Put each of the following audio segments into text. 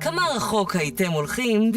כמה רחוק הייתם הולכים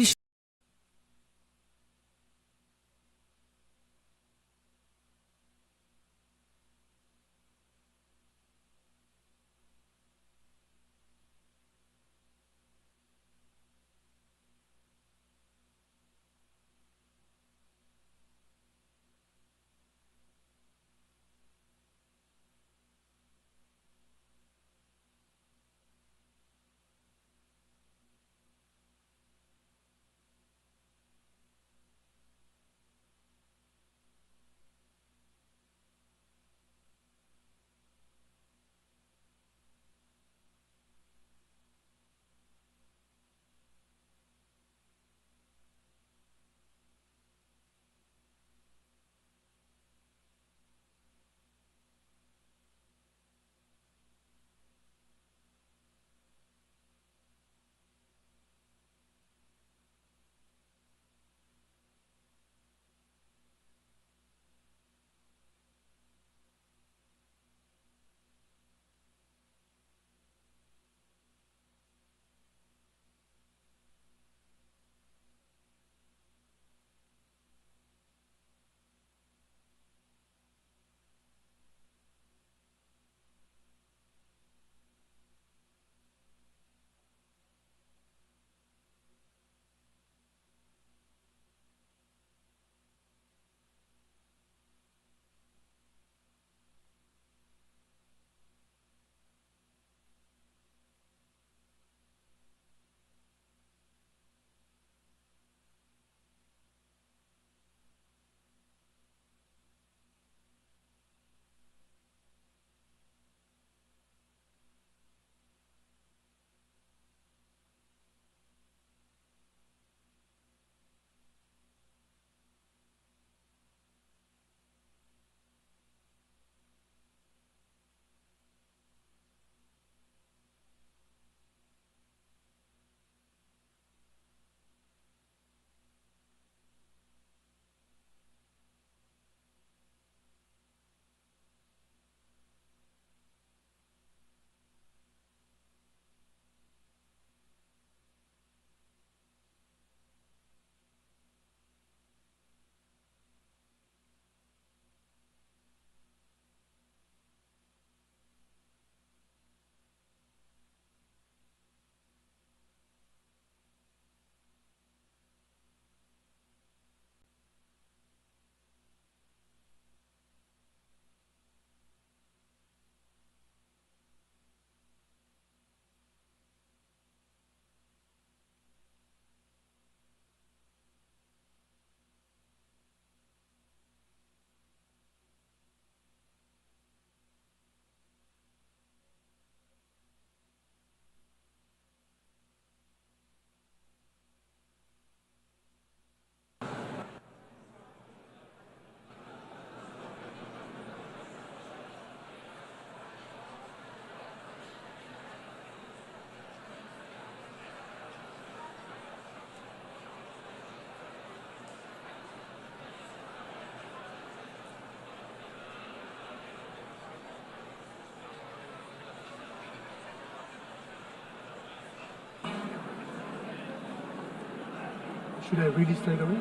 Should I read it straight away?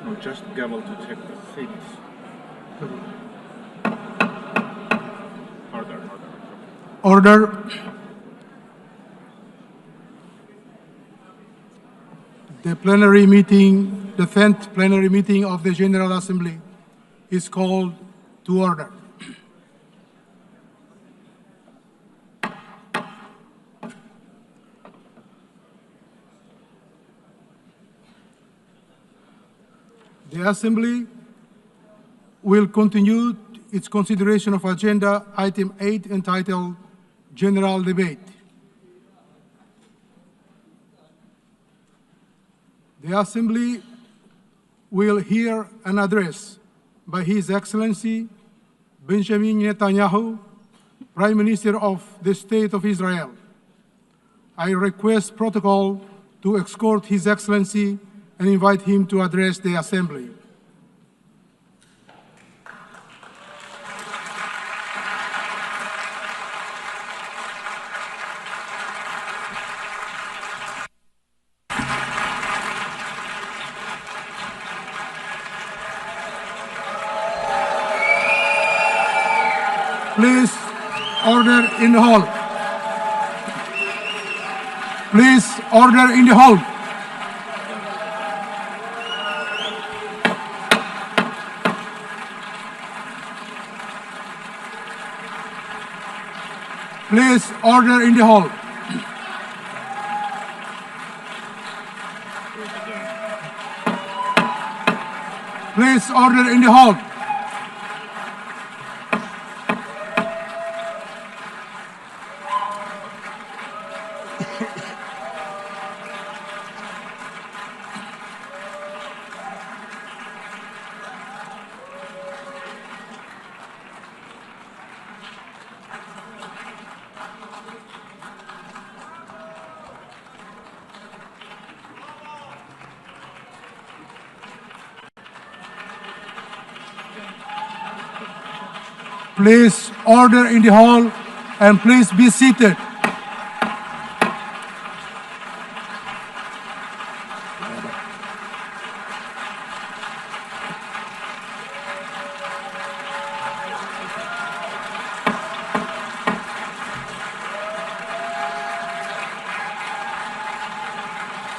No, just gavel to check the things. Order. Order. The plenary meeting, the 10th plenary meeting of the General Assembly is called to order. The Assembly will continue its consideration of Agenda Item 8 entitled General Debate. The Assembly will hear an address by His Excellency Benjamin Netanyahu, Prime Minister of the State of Israel. I request protocol to escort His Excellency and invite him to address the Assembly. Please order in the hall. Please order in the hall. Please order in the hall. Please order in the hall. Please order in the hall and please be seated.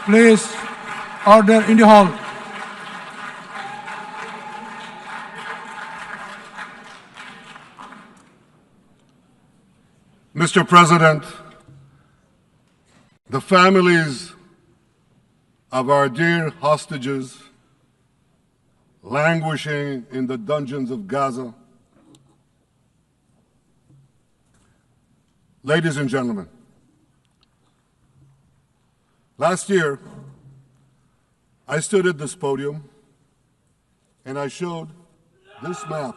Please order in the hall. Mr. President, the families of our dear hostages languishing in the dungeons of Gaza, ladies and gentlemen, last year I stood at this podium and I showed this map.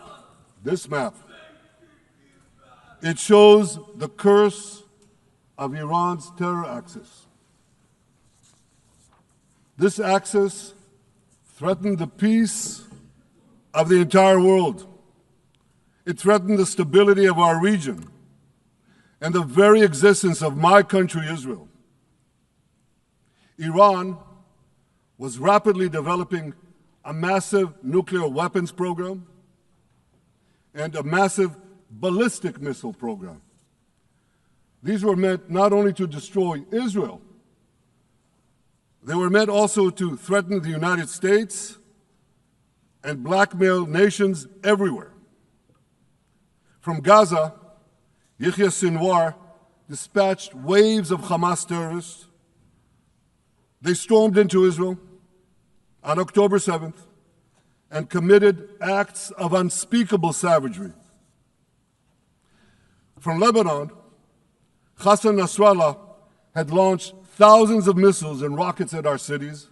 It shows the curse of Iran's terror axis. This axis threatened the peace of the entire world. It threatened the stability of our region and the very existence of my country, Israel. Iran was rapidly developing a massive nuclear weapons program and a massive ballistic missile program. These were meant not only to destroy Israel, they were meant also to threaten the United States and blackmail nations everywhere. From Gaza, Yahya Sinwar dispatched waves of Hamas terrorists. They stormed into Israel on October 7th and committed acts of unspeakable savagery. From Lebanon, Hassan Nasrallah had launched thousands of missiles and rockets at our cities,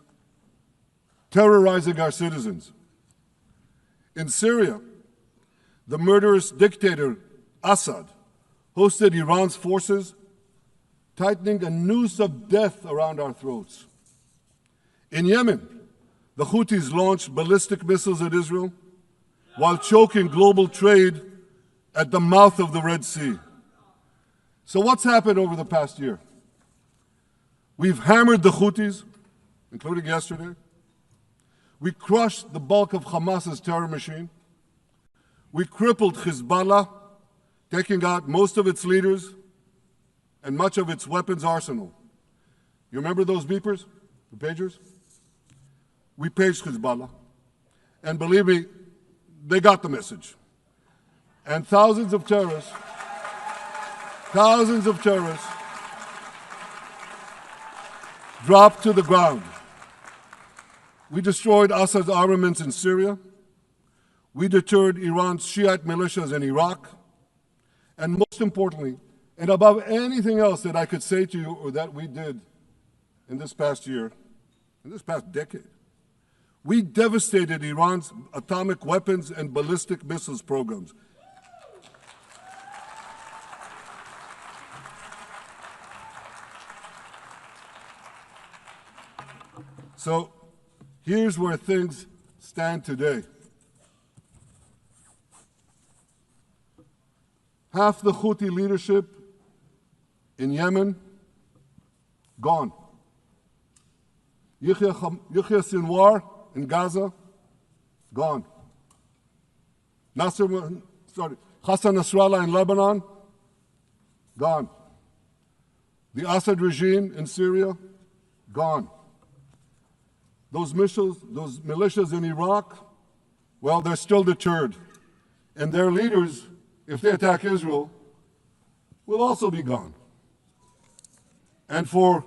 terrorizing our citizens. In Syria, the murderous dictator Assad hosted Iran's forces, tightening a noose of death around our throats. In Yemen, the Houthis launched ballistic missiles at Israel while choking global trade at the mouth of the Red Sea. So what's happened over the past year? We've hammered the Houthis, including yesterday. We crushed the bulk of Hamas's terror machine. We crippled Hezbollah, taking out most of its leaders and much of its weapons arsenal. You remember those beepers, the pagers? We paged Hezbollah. And believe me, they got the message. And thousands of terrorists dropped to the ground. We destroyed Assad's armaments in Syria. We deterred Iran's Shiite militias in Iraq. And most importantly, and above anything else that I could say to you or that we did in this past year, in this past decade, we devastated Iran's atomic weapons and ballistic missiles programs. So here's where things stand today. Half the Houthi leadership in Yemen, gone. Yahya Sinwar in Gaza, gone. Hassan Nasrallah in Lebanon, gone. The Assad regime in Syria, gone. Those militias in Iraq, well, they're still deterred. And their leaders, if they attack Israel, will also be gone. And for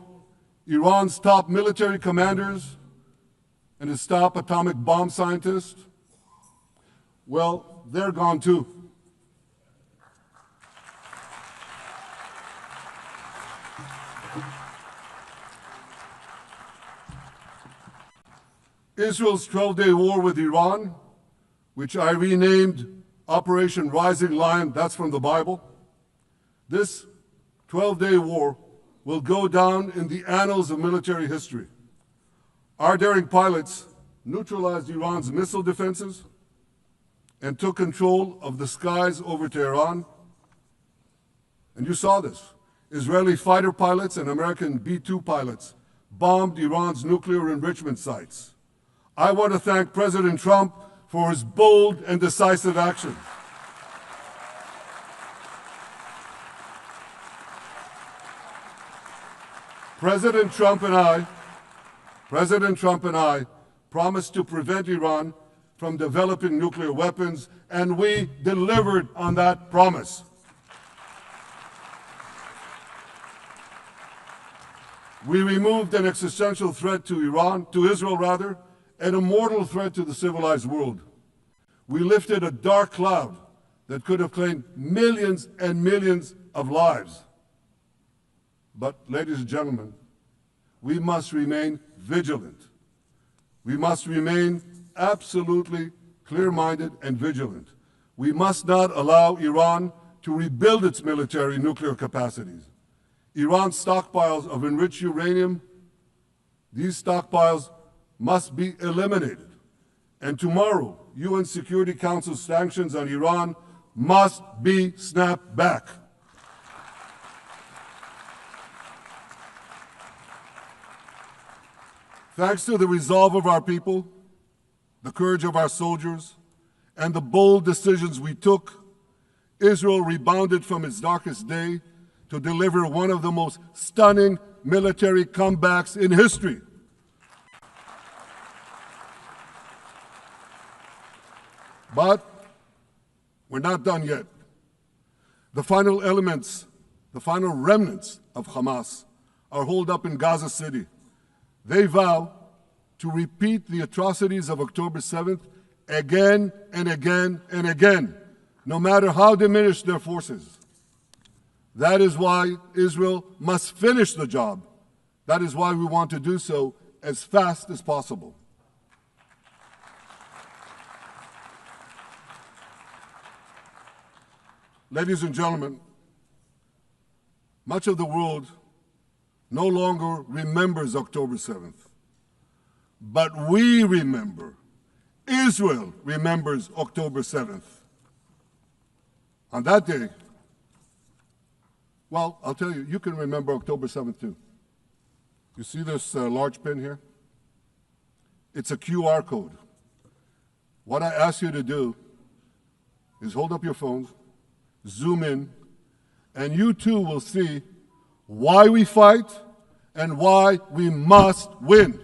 Iran's top military commanders and his top atomic bomb scientists, well, they're gone too. Israel's 12-day war with Iran, which I renamed Operation Rising Lion, that's from the Bible. This 12-day war will go down in the annals of military history. Our daring pilots neutralized Iran's missile defenses and took control of the skies over Tehran. And you saw this. Israeli fighter pilots and American B-2 pilots bombed Iran's nuclear enrichment sites. I want to thank President Trump for his bold and decisive action. President Trump and I promised to prevent Iran from developing nuclear weapons, and we delivered on that promise. We removed an existential threat to Israel, and a mortal threat to the civilized world. We lifted a dark cloud that could have claimed millions and millions of lives. But, ladies and gentlemen, we must remain vigilant. We must remain absolutely clear-minded and vigilant. We must not allow Iran to rebuild its military nuclear capacities. Iran's stockpiles of enriched uranium, these stockpiles must be eliminated. And tomorrow, UN Security Council sanctions on Iran must be snapped back. Thanks to the resolve of our people, the courage of our soldiers, and the bold decisions we took, Israel rebounded from its darkest day to deliver one of the most stunning military comebacks in history. But we're not done yet. The final remnants of Hamas are holed up in Gaza City. They vow to repeat the atrocities of October 7th again and again and again, no matter how diminished their forces. That is why Israel must finish the job. That is why we want to do so as fast as possible. Ladies and gentlemen, much of the world no longer remembers October 7th, but we remember. Israel remembers October 7th. On that day, well, I'll tell you, you can remember October 7th too. You see this large pin here? It's a QR code. What I ask you to do is hold up your phones, zoom in, and you too will see why we fight and why we must win.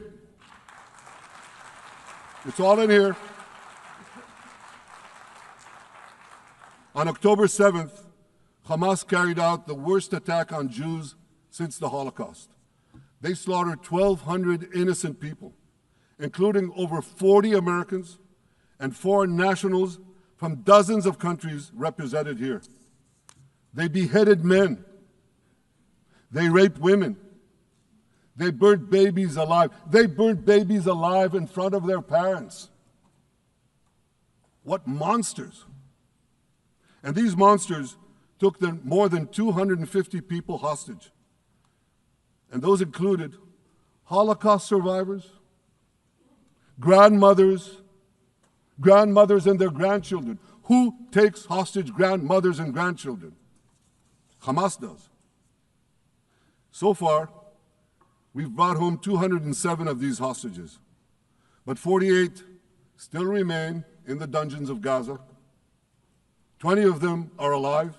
It's all in here. On October 7th, Hamas carried out the worst attack on Jews since the Holocaust. They slaughtered 1,200 innocent people, including over 40 Americans and foreign nationals from dozens of countries represented here. They beheaded men. They raped women. They burnt babies alive. They burnt babies alive in front of their parents. What monsters. And these monsters took more than 250 people hostage. And those included Holocaust survivors, grandmothers and their grandchildren. Who takes hostage grandmothers and grandchildren? Hamas does. So far, we've brought home 207 of these hostages, but 48 still remain in the dungeons of Gaza. 20 of them are alive,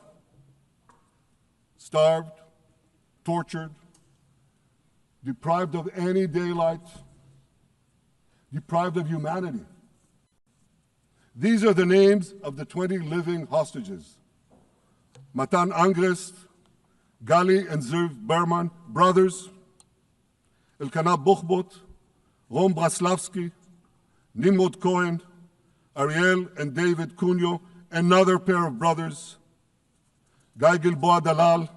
starved, tortured, deprived of any daylight, deprived of humanity. These are the names of the 20 living hostages. Matan Angrest, Gali and Zerv Berman, brothers, Elkanah Buchbot, Rom Braslavsky, Nimrod Cohen, Ariel and David Cunyo, another pair of brothers, Guy Gilboa Dalal,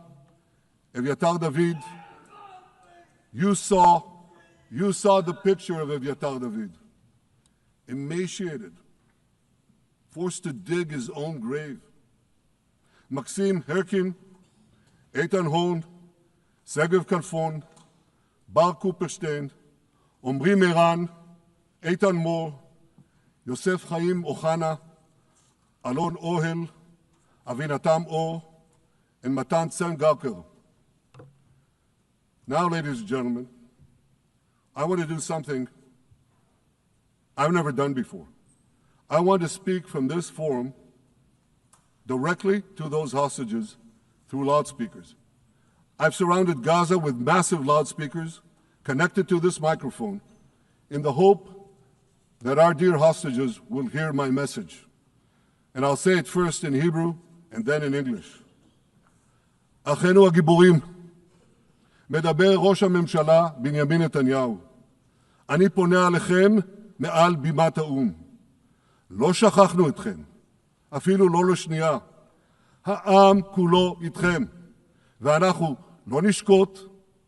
Eviatar David. You saw the picture of Eviatar David, emaciated, forced to dig his own grave. Maxim Herkin, Eitan Hon, Segev Kalfon, Bar Kupperstein, Omri Meran, Eitan Mor, Yosef Chaim Ochana, Alon Ohel, Avinatam Or, and Matan Tsengarker. Now, ladies and gentlemen, I want to do something I've never done before. I want to speak from this forum directly to those hostages through loudspeakers. I've surrounded Gaza with massive loudspeakers connected to this microphone in the hope that our dear hostages will hear my message. And I'll say it first in Hebrew and then in English. אחינו הגיבורים, מדבר ראש הממשלה בנימין נתניהו. אני פונה עליכם מעל בימת האו"ם. לא שכחנו אתכם, אפילו לא לשנייה. העם כולו איתכם, ואנחנו לא נשקוט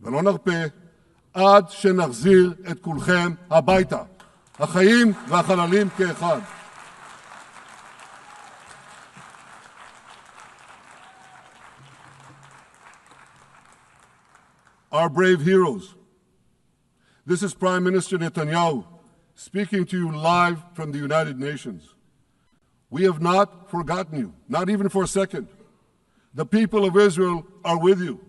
ולא נרפה עד שנחזיר את כולכם הביתה, החיים והחללים כאחד. Our brave heroes. This is Prime Minister Netanyahu speaking to you live from the United Nations. We have not forgotten you, not even for a second. The people of Israel are with you.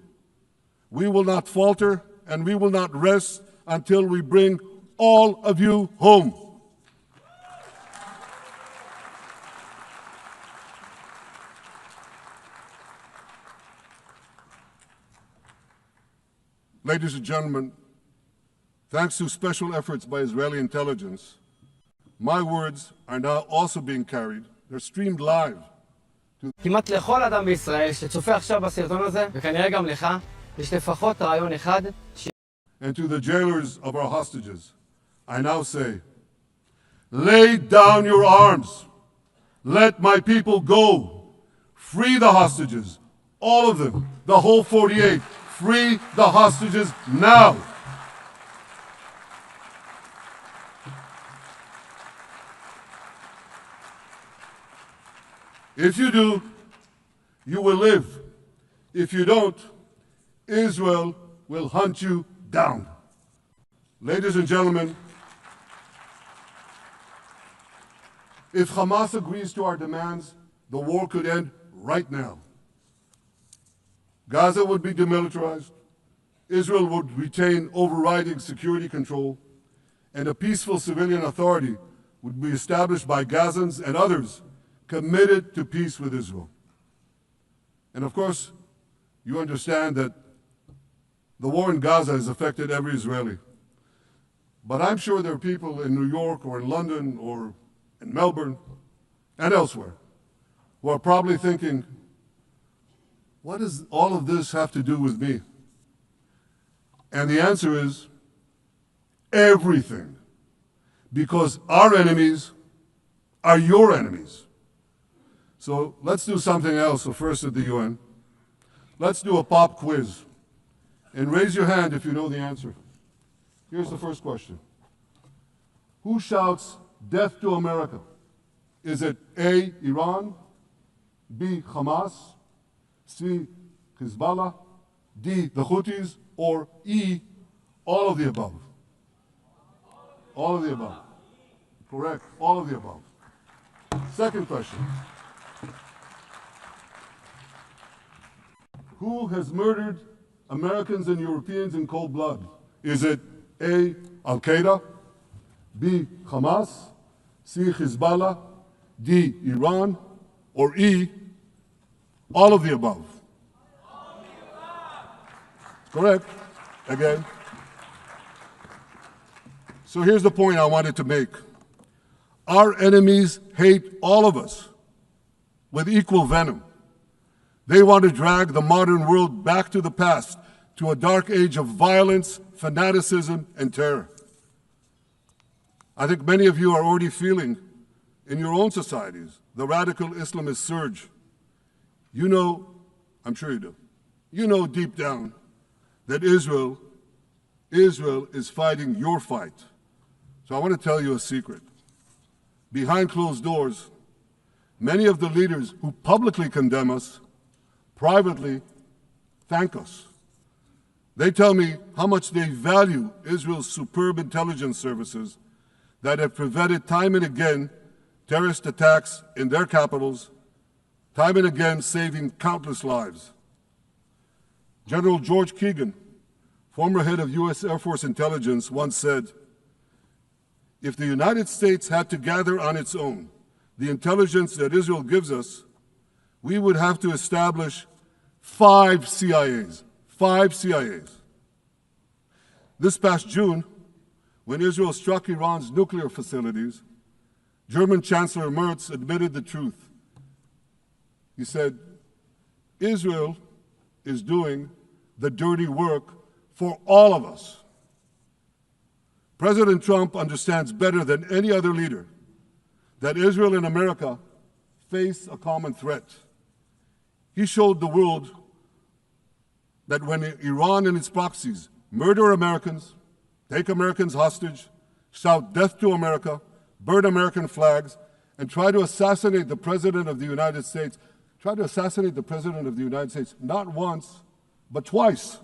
We will not falter and we will not rest until we bring all of you home. Ladies and gentlemen, thanks to special efforts by Israeli intelligence, my words are now also being carried. They're streamed live. כמעט לכל אדם בישראל שצופה עכשיו בסרטון הזה, וכנראה גם לך, יש לפחות רעיון אחד And to the jailers of our hostages, I now say, lay down your arms. Let my people go. Free the hostages, all of them, the whole 48. Free the hostages now. If you do, you will live. If you don't, Israel will hunt you down. Ladies and gentlemen, if Hamas agrees to our demands, the war could end right now. Gaza would be demilitarized, Israel would retain overriding security control, and a peaceful civilian authority would be established by Gazans and others committed to peace with Israel. And of course, you understand that the war in Gaza has affected every Israeli. But I'm sure there are people in New York or in London or in Melbourne and elsewhere who are probably thinking, what does all of this have to do with me? And the answer is everything. Because our enemies are your enemies. So let's do something else. So first at the UN, let's do a pop quiz. And raise your hand if you know the answer. Here's the first question. Who shouts death to America? Is it A, Iran, B, Hamas, C, Hezbollah, D, the Houthis, or E, all of the above? All of the above. Correct, all of the above. Second question. Who has murdered Americans and Europeans in cold blood? Is it A, Al-Qaeda, B, Hamas, C, Hezbollah, D, Iran, Or E, all of the above? Correct. Again. So here's the point I wanted to make. Our enemies hate all of us with equal venom. They want to drag the modern world back to the past, to a dark age of violence, fanaticism, and terror. I think many of you are already feeling in your own societies the radical Islamist surge. You know, I'm sure you do, you know deep down that Israel is fighting your fight. So I want to tell you a secret. Behind closed doors, many of the leaders who publicly condemn us privately thank us. They tell me how much they value Israel's superb intelligence services that have prevented time and again terrorist attacks in their capitals, time and again saving countless lives. General George Keegan, former head of U.S. Air Force intelligence, once said, "If the United States had to gather on its own the intelligence that Israel gives us, we would have to establish 5 CIAs. 5 CIAs. This past June, when Israel struck Iran's nuclear facilities, German Chancellor Merz admitted the truth. He said, Israel is doing the dirty work for all of us. President Trump understands better than any other leader that Israel and America face a common threat. He showed the world that when Iran and its proxies murder Americans, take Americans hostage, shout death to America, burn American flags, and try to assassinate the President of the United States, not once, but twice.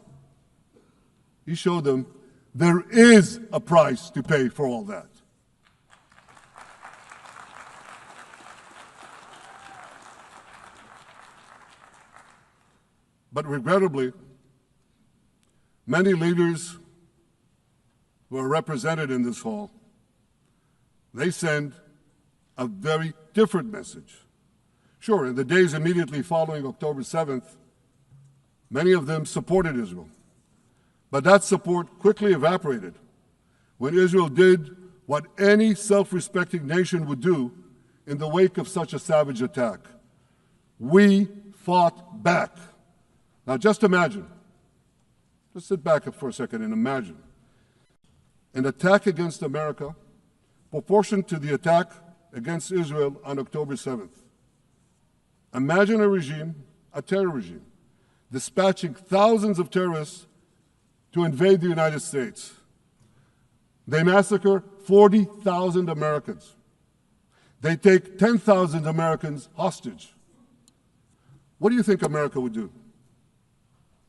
He showed them there is a price to pay for all that. But regrettably, many leaders who are represented in this hall, they send a very different message. Sure, in the days immediately following October 7th, many of them supported Israel. But that support quickly evaporated when Israel did what any self-respecting nation would do in the wake of such a savage attack. We fought back. Now just imagine, just sit back for a second and imagine an attack against America proportioned to the attack against Israel on October 7th. Imagine a regime, a terror regime, dispatching thousands of terrorists to invade the United States. They massacre 40,000 Americans. They take 10,000 Americans hostage. What do you think America would do?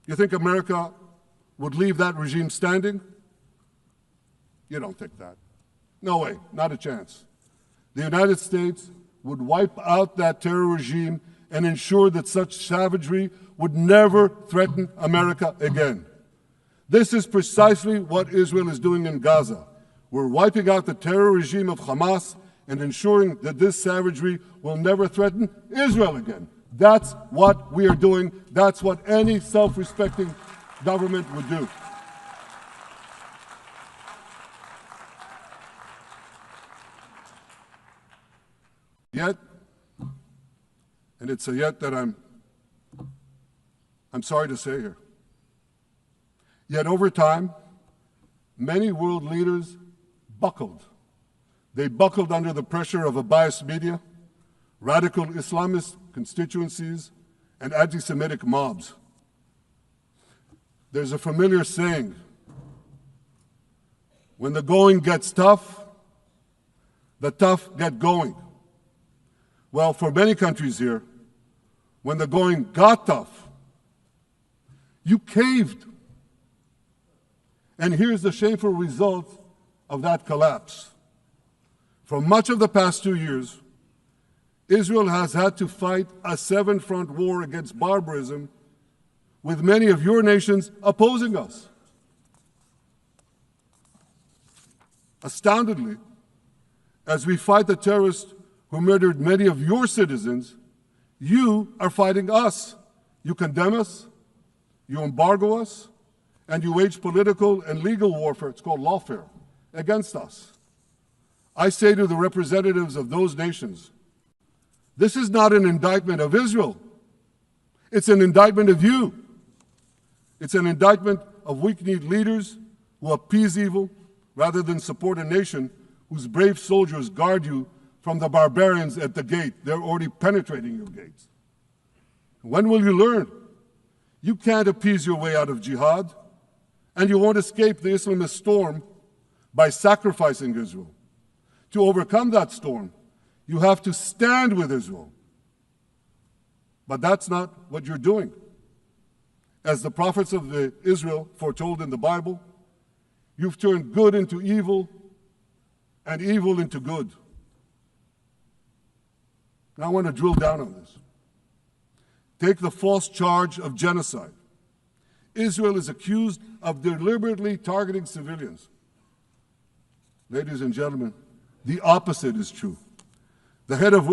You think America would leave that regime standing? You don't think that. No way, not a chance. The United States would wipe out that terror regime and ensure that such savagery would never threaten America again. This is precisely what Israel is doing in Gaza. We're wiping out the terror regime of Hamas and ensuring that this savagery will never threaten Israel again. That's what we are doing. That's what any self-respecting government would do. Yet, and it's a yet that I'm sorry to say here, yet over time, many world leaders buckled. They buckled under the pressure of a biased media, radical Islamist constituencies, and anti-Semitic mobs. There's a familiar saying, when the going gets tough, the tough get going. Well, for many countries here, when the going got tough, you caved. And here's the shameful result of that collapse. For much of the past 2 years, Israel has had to fight a 7-front war against barbarism with many of your nations opposing us. Astoundingly, as we fight the terrorists who murdered many of your citizens, You are fighting us. You condemn us, you embargo us, and you wage political and legal warfare, it's called lawfare, against us. I say to the representatives of those nations, this is not an indictment of Israel. It's an indictment of you. It's an indictment of weak-kneed leaders who appease evil rather than support a nation whose brave soldiers guard you from the barbarians at the gate. They're already penetrating your gates. When will you learn? You can't appease your way out of jihad, and you won't escape the Islamist storm by sacrificing Israel. To overcome that storm, you have to stand with Israel. But that's not what you're doing. As the prophets of Israel foretold in the Bible, you've turned good into evil and evil into good. Now I want to drill down on this. Take the false charge of genocide. Israel is accused of deliberately targeting civilians. Ladies and gentlemen, the opposite is true. The head of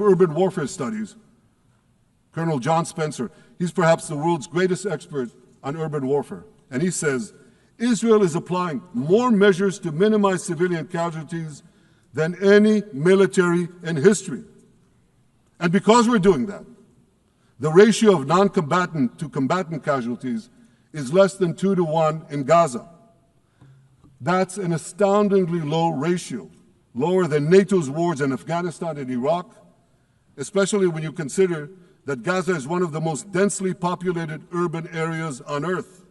urban warfare studies, Colonel John Spencer, he's perhaps the world's greatest expert on urban warfare. And he says, Israel is applying more measures to minimize civilian casualties than any military in history. And because we're doing that, the ratio of non-combatant to combatant casualties is less than 2 to 1 in Gaza. That's an astoundingly low ratio, lower than NATO's wars in Afghanistan and Iraq, especially when you consider that Gaza is one of the most densely populated urban areas on Earth.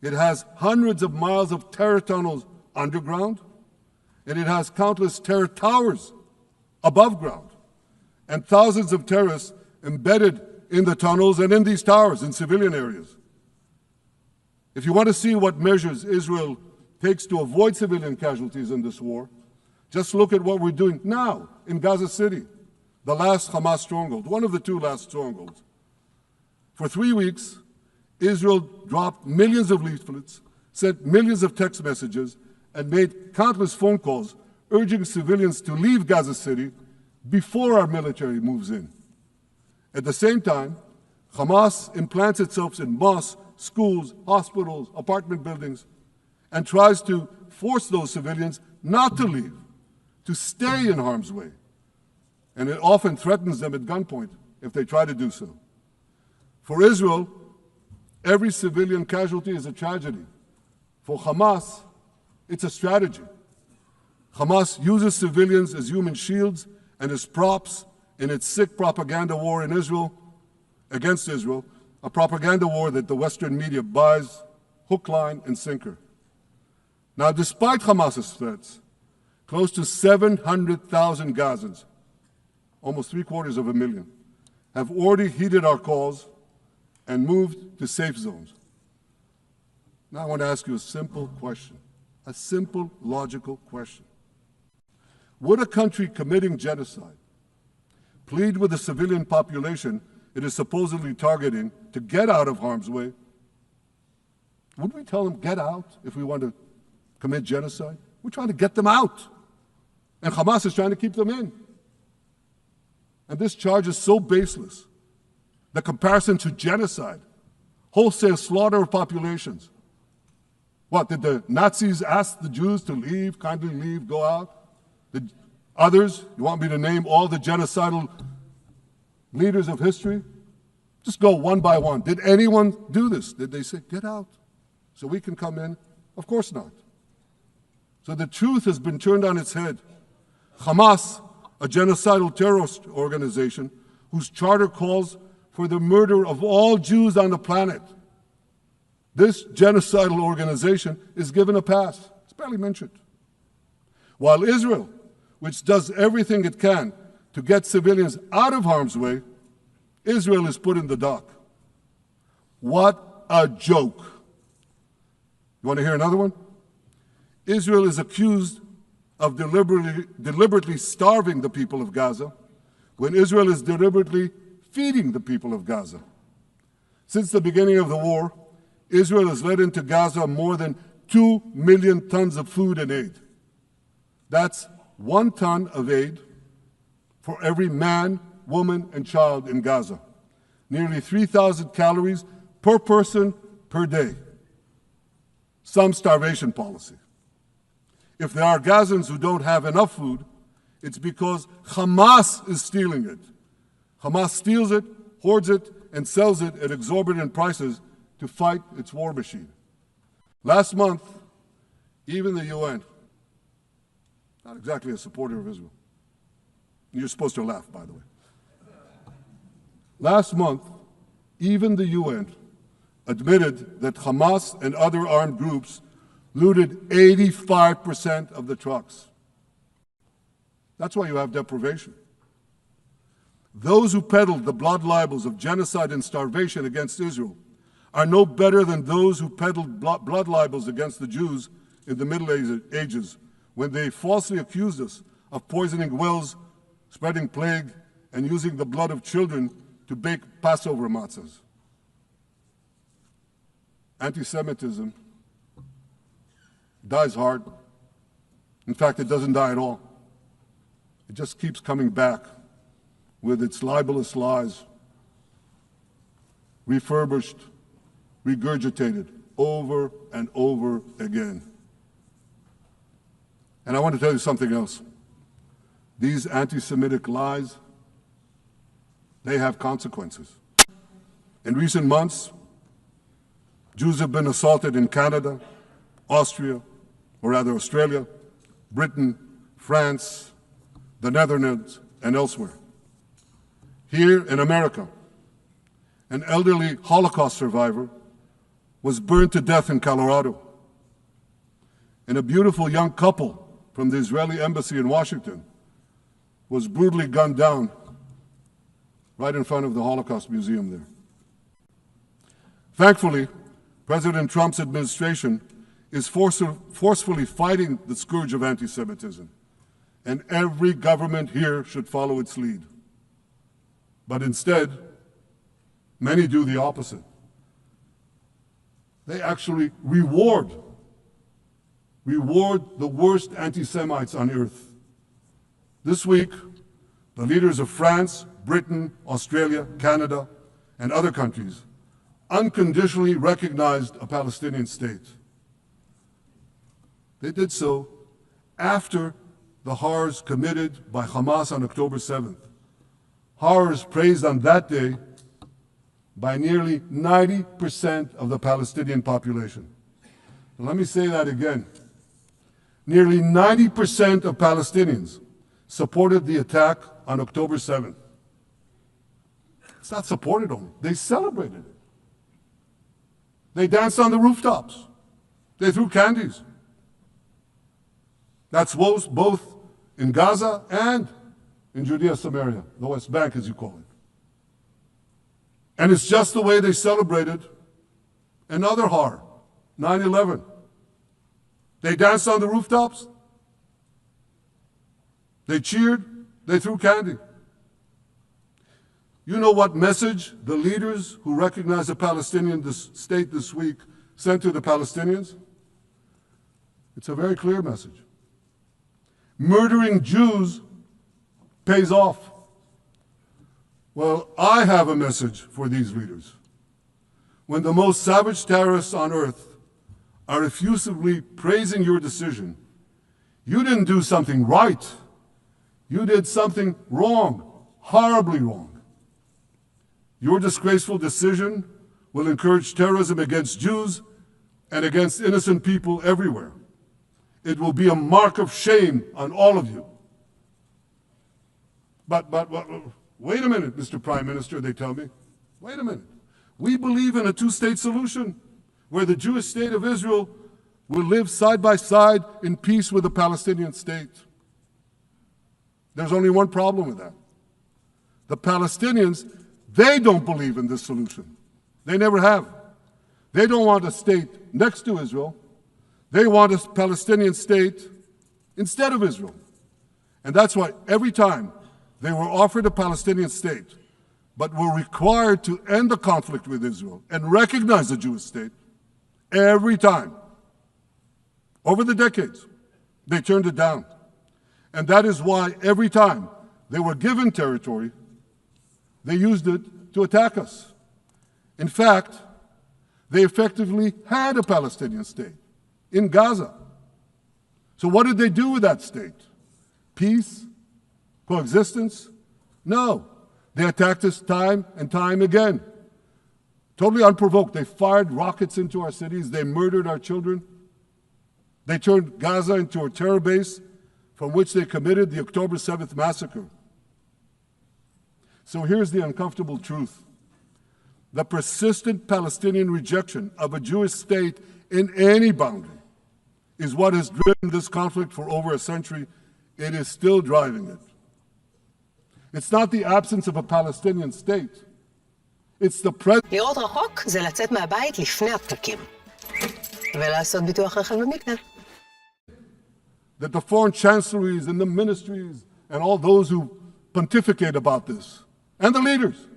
It has hundreds of miles of terror tunnels underground, and it has countless terror towers above ground, and thousands of terrorists embedded in the tunnels and in these towers in civilian areas. If you want to see what measures Israel takes to avoid civilian casualties in this war, just look at what we're doing now in Gaza City, the last Hamas stronghold, one of the 2 last strongholds. For 3 weeks, Israel dropped millions of leaflets, sent millions of text messages, and made countless phone calls urging civilians to leave Gaza City before our military moves in. At the same time, Hamas implants itself in mosques, schools, hospitals, apartment buildings, and tries to force those civilians not to leave, to stay in harm's way. And it often threatens them at gunpoint if they try to do so. For Israel, every civilian casualty is a tragedy. For Hamas, it's a strategy. Hamas uses civilians as human shields and as props in its sick propaganda war in Israel, against Israel, a propaganda war that the Western media buys hook, line, and sinker. Now, despite Hamas's threats, close to 700,000 Gazans, almost 750,000, have already heeded our calls and moved to safe zones. Now I want to ask you a simple question, a simple, logical question. Would a country committing genocide plead with the civilian population it is supposedly targeting to get out of harm's way? Would we tell them, get out, if we want to commit genocide? We're trying to get them out. And Hamas is trying to keep them in. And this charge is so baseless. The comparison to genocide, wholesale slaughter of populations. What, did the Nazis ask the Jews to leave, kindly leave, go out? Did others, you want me to name all the genocidal leaders of history? Just go one by one. Did anyone do this? Did they say, get out so we can come in? Of course not. So the truth has been turned on its head. Hamas, a genocidal terrorist organization whose charter calls for the murder of all Jews on the planet. This genocidal organization is given a pass. It's barely mentioned. While Israel, which does everything it can to get civilians out of harm's way, Israel is put in the dock. What a joke. You want to hear another one? Israel is accused of deliberately starving the people of Gaza when Israel is deliberately feeding the people of Gaza. Since the beginning of the war, Israel has let into Gaza more than 2 million tons of food and aid. That's 1 ton of aid for every man, woman, and child in Gaza. Nearly 3,000 calories per person per day. Some starvation policy. If there are Gazans who don't have enough food, it's because Hamas is stealing it. Hamas steals it, hoards it, and sells it at exorbitant prices to fight its war machine. Last month, even the UN, not exactly a supporter of Israel. You're supposed to laugh, by the way. Last month, even the UN admitted that Hamas and other armed groups looted 85% of the trucks. That's why you have deprivation. Those who peddled the blood libels of genocide and starvation against Israel are no better than those who peddled blood libels against the Jews in the Middle Ages when they falsely accused us of poisoning wells, spreading plague, and using the blood of children to bake Passover matzahs. Anti-Semitism dies hard. In fact, it doesn't die at all. It just keeps coming back with its libelous lies, refurbished, regurgitated over and over again. And I want to tell you something else. These anti-Semitic lies, they have consequences. In recent months, Jews have been assaulted in Canada, Australia, Britain, France, the Netherlands, and elsewhere. Here in America, an elderly Holocaust survivor was burned to death in Colorado. And a beautiful young couple from the Israeli embassy in Washington was brutally gunned down right in front of the Holocaust Museum there. Thankfully, President Trump's administration is forcefully fighting the scourge of anti-Semitism, and every government here should follow its lead. But instead, many do the opposite. They actually reward the worst anti-Semites on earth. This week, the leaders of France, Britain, Australia, Canada, and other countries unconditionally recognized a Palestinian state. They did so after the horrors committed by Hamas on October 7th. Horrors praised on that day by nearly 90% of the Palestinian population. And let me say that again. Nearly 90% of Palestinians supported the attack on October 7th. It's not supported only, they celebrated it. They danced on the rooftops. They threw candies. That's both in Gaza and in Judea, Samaria, the West Bank, as you call it. And it's just the way they celebrated another horror, 9/11. They danced on the rooftops. They cheered. They threw candy. You know what message the leaders who recognize the Palestinian state this week sent to the Palestinians? It's a very clear message. Murdering Jews pays off. Well, I have a message for these leaders. When the most savage terrorists on earth are effusively praising your decision, you didn't do something right. You did something wrong, horribly wrong. Your disgraceful decision will encourage terrorism against Jews and against innocent people everywhere. It will be a mark of shame on all of you. But wait a minute, Mr. Prime Minister, they tell me. Wait a minute. We believe in a two-state solution where the Jewish state of Israel will live side by side in peace with the Palestinian state. There's only one problem with that. The Palestinians, they don't believe in this solution. They never have. They don't want a state next to Israel. They want a Palestinian state instead of Israel. And that's why every time they were offered a Palestinian state, but were required to end the conflict with Israel and recognize the Jewish state, every time, over the decades, they turned it down. And that is why every time they were given territory, they used it to attack us. In fact, they effectively had a Palestinian state in Gaza. So what did they do with that state? Peace? Coexistence? No. They attacked us time and time again. Totally unprovoked. They fired rockets into our cities. They murdered our children. They turned Gaza into a terror base from which they committed the October 7th massacre. So here's the uncomfortable truth. The persistent Palestinian rejection of a Jewish state in any boundary is what has driven this conflict for over a century. It is still driving it. It's not the absence of a Palestinian state. It's the presence. לראות רחוק זה לצאת מהבית לפני הפקקים. ולעשות ביטוח רכב במקנה. That the foreign chancelleries and the ministries and all those who pontificate about this, and the leaders,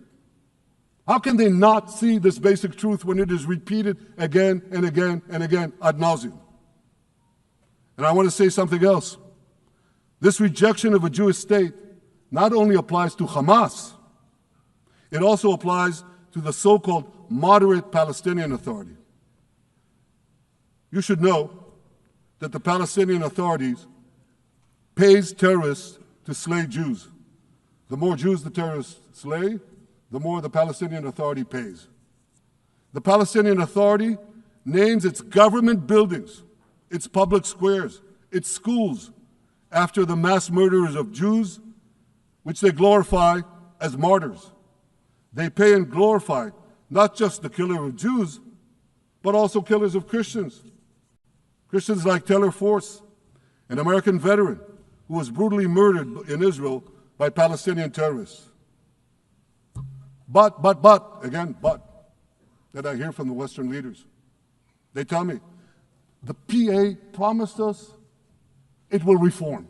how can they not see this basic truth when it is repeated again and again and again ad nauseum? And I want to say something else. This rejection of a Jewish state not only applies to Hamas, it also applies to the so-called moderate Palestinian Authority. You should know that the Palestinian authorities pays terrorists to slay Jews. The more Jews the terrorists slay, the more the Palestinian Authority pays. The Palestinian Authority names its government buildings, its public squares, its schools, after the mass murderers of Jews, which they glorify as martyrs. They pay and glorify not just the killer of Jews, but also killers of Christians. Christians like Taylor Force, an American veteran who was brutally murdered in Israel by Palestinian terrorists. But, that I hear from the Western leaders. They tell me, the PA promised us it will reform.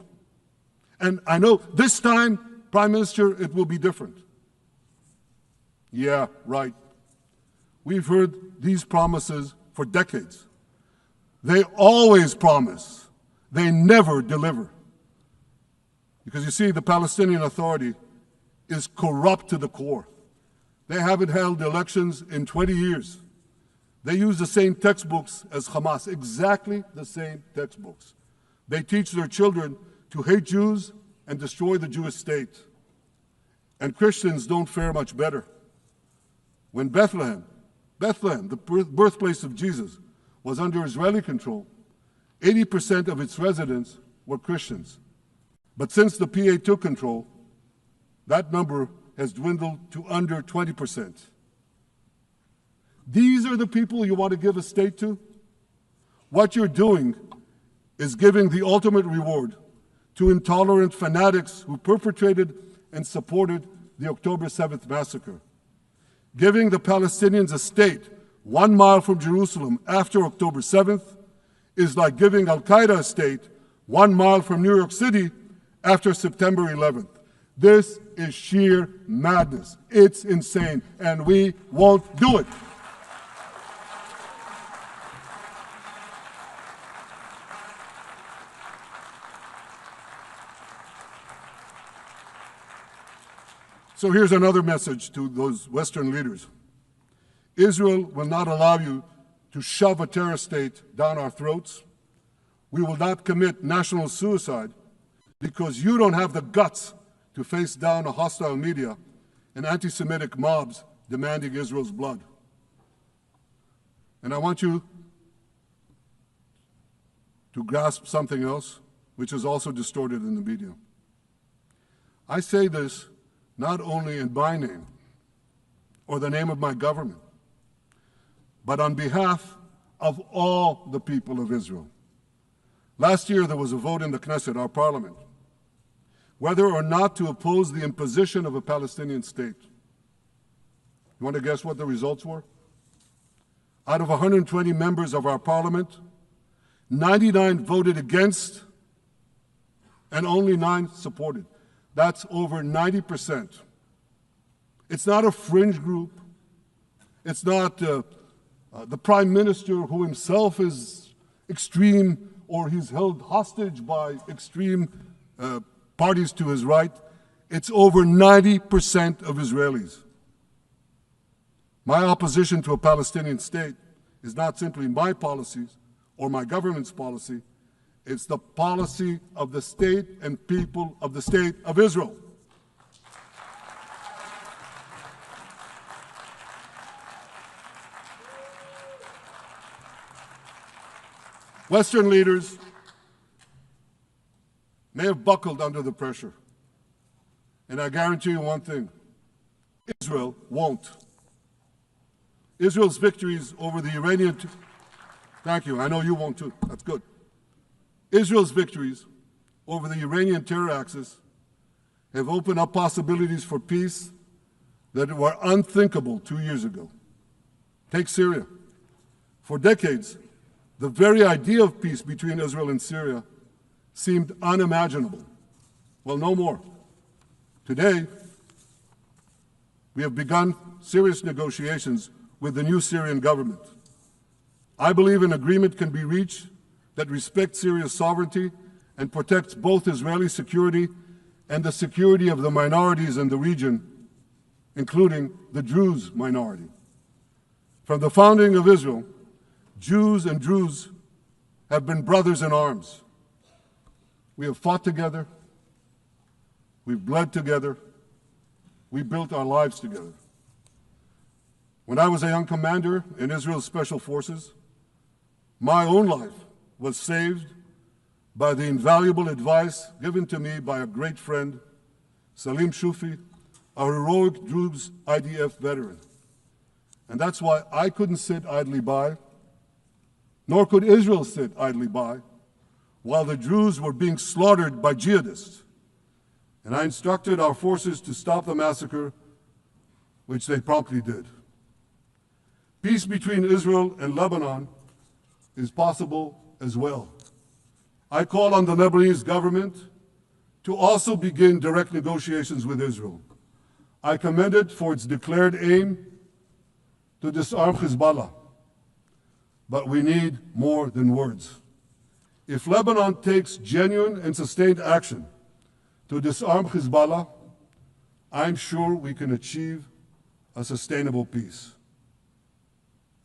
And I know this time, Prime Minister, it will be different. Yeah, right. We've heard these promises for decades. They always promise. They never deliver. Because you see, the Palestinian Authority is corrupt to the core. They haven't held elections in 20 years. They use the same textbooks as Hamas, exactly the same textbooks. They teach their children to hate Jews and destroy the Jewish state. And Christians don't fare much better. When Bethlehem, the birthplace of Jesus, was under Israeli control, 80% of its residents were Christians. But since the PA took control, that number has dwindled to under 20%. These are the people you want to give a state to? What you're doing is giving the ultimate reward to intolerant fanatics who perpetrated and supported the October 7th massacre. Giving the Palestinians a state 1 mile from Jerusalem after October 7th is like giving Al-Qaeda a state 1 mile from New York City after September 11th. This is sheer madness. It's insane, and we won't do it. So here's another message to those Western leaders. Israel will not allow you to shove a terror state down our throats. We will not commit national suicide because you don't have the guts to face down a hostile media and anti-Semitic mobs demanding Israel's blood. And I want you to grasp something else, which is also distorted in the media. I say this not only in my name or the name of my government, but on behalf of all the people of Israel. Last year, there was a vote in the Knesset, our parliament, whether or not to oppose the imposition of a Palestinian state. You want to guess what the results were? Out of 120 members of our parliament, 99 voted against and only 9 supported. That's over 90%. It's not a fringe group. It's not the prime minister who himself is extreme or he's held hostage by extreme parties to his right. It's over 90% of Israelis. My opposition to a Palestinian state is not simply my policies or my government's policy. It's the policy of the state and people of the state of Israel. Western leaders may have buckled under the pressure. And I guarantee you one thing, Israel won't. Israel's victories over the Iranian... Thank you, I know you won't too, that's good. Israel's victories over the Iranian terror axis have opened up possibilities for peace that were unthinkable 2 years ago. Take Syria. For decades, the very idea of peace between Israel and Syria seemed unimaginable. Well, no more. Today, we have begun serious negotiations with the new Syrian government. I believe an agreement can be reached that respects Syria's sovereignty and protects both Israeli security and the security of the minorities in the region, including the Druze minority. From the founding of Israel, Jews and Druze have been brothers in arms. We have fought together, we've bled together, we built our lives together. When I was a young commander in Israel's Special Forces, my own life was saved by the invaluable advice given to me by a great friend, Salim Shufi, a heroic Druze IDF veteran. And that's why I couldn't sit idly by, nor could Israel sit idly by, while the Druze were being slaughtered by jihadists. And I instructed our forces to stop the massacre, which they promptly did. Peace between Israel and Lebanon is possible as well. I call on the Lebanese government to also begin direct negotiations with Israel. I commend it for its declared aim to disarm Hezbollah. But we need more than words. If Lebanon takes genuine and sustained action to disarm Hezbollah, I'm sure we can achieve a sustainable peace.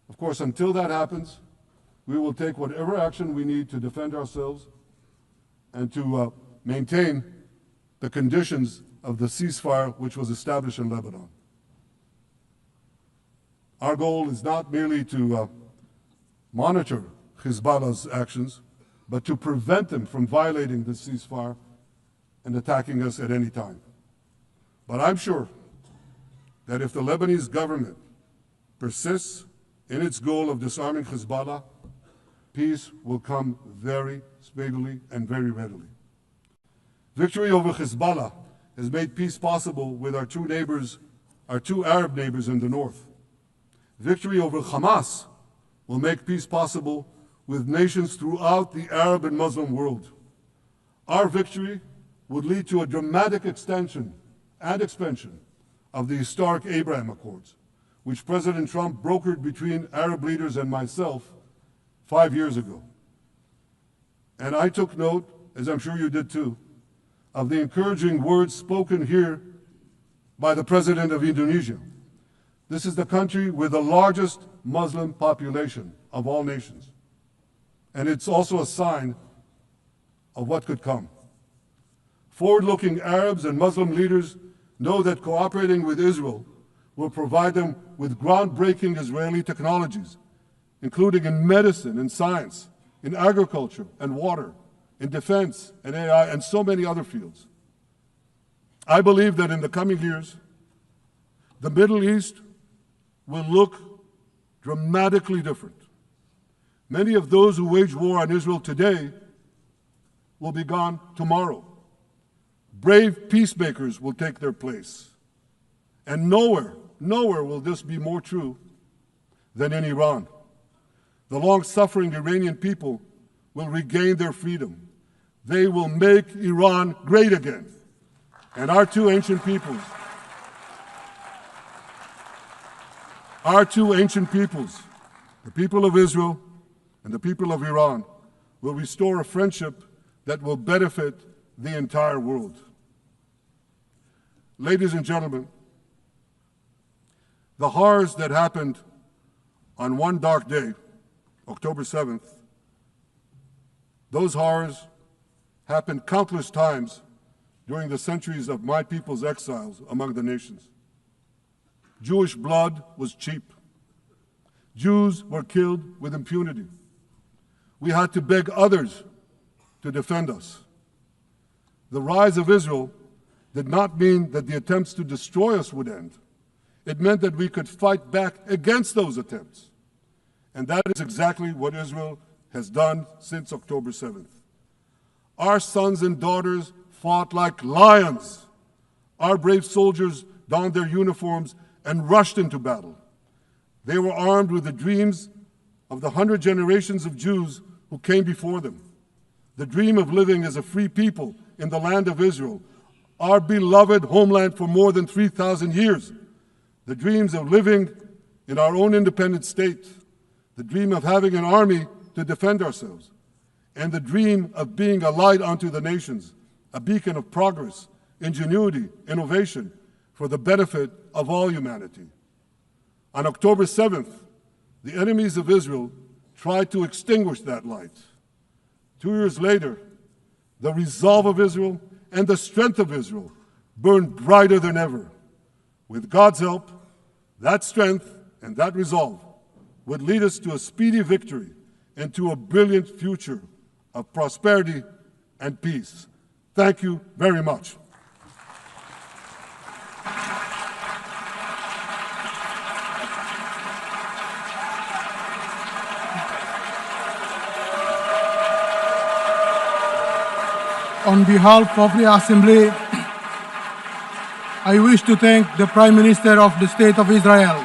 Of course, until that happens, we will take whatever action we need to defend ourselves and to maintain the conditions of the ceasefire which was established in Lebanon. Our goal is not merely to monitor Hezbollah's actions, but to prevent them from violating the ceasefire and attacking us at any time. But I'm sure that if the Lebanese government persists in its goal of disarming Hezbollah, peace will come very speedily and very readily. Victory over Hezbollah has made peace possible with our two Arab neighbors in the north. Victory over Hamas will make peace possible with nations throughout the Arab and Muslim world. Our victory would lead to a dramatic extension and expansion of the historic Abraham Accords, which President Trump brokered between Arab leaders and myself 5 years ago. And I took note, as I'm sure you did too, of the encouraging words spoken here by the President of Indonesia. This is the country with the largest Muslim population of all nations. And it's also a sign of what could come. Forward-looking Arabs and Muslim leaders know that cooperating with Israel will provide them with groundbreaking Israeli technologies, including in medicine and science, in agriculture and water, in defense and AI, and so many other fields. I believe that in the coming years, the Middle East will look dramatically different. Many of those who wage war on Israel today will be gone tomorrow. Brave peacemakers will take their place. And nowhere will this be more true than in Iran. The long-suffering Iranian people will regain their freedom. They will make Iran great again. And our two ancient peoples, the people of Israel and the people of Iran, will restore a friendship that will benefit the entire world. ladies and gentlemen, the horrors that happened on one dark day, October 7th, those horrors happened countless times during the centuries of my people's exiles among the nations. Jewish blood was cheap. Jews were killed with impunity. We had to beg others to defend us. The rise of Israel did not mean that the attempts to destroy us would end. It meant that we could fight back against those attempts. And that is exactly what Israel has done since October 7th. Our sons and daughters fought like lions. Our brave soldiers donned their uniforms and rushed into battle. They were armed with the dreams of the 100 generations of Jews who came before them. The dream of living as a free people in the land of Israel, our beloved homeland for more than 3,000 years. The dreams of living in our own independent state. The dream of having an army to defend ourselves. And the dream of being a light unto the nations, a beacon of progress, ingenuity, innovation, for the benefit of all humanity. On October 7th, the enemies of Israel tried to extinguish that light. 2 years later, the resolve of Israel and the strength of Israel burned brighter than ever. With God's help, that strength and that resolve would lead us to a speedy victory and to a brilliant future of prosperity and peace. Thank you very much. On behalf of the Assembly, I wish to thank the Prime Minister of the State of Israel,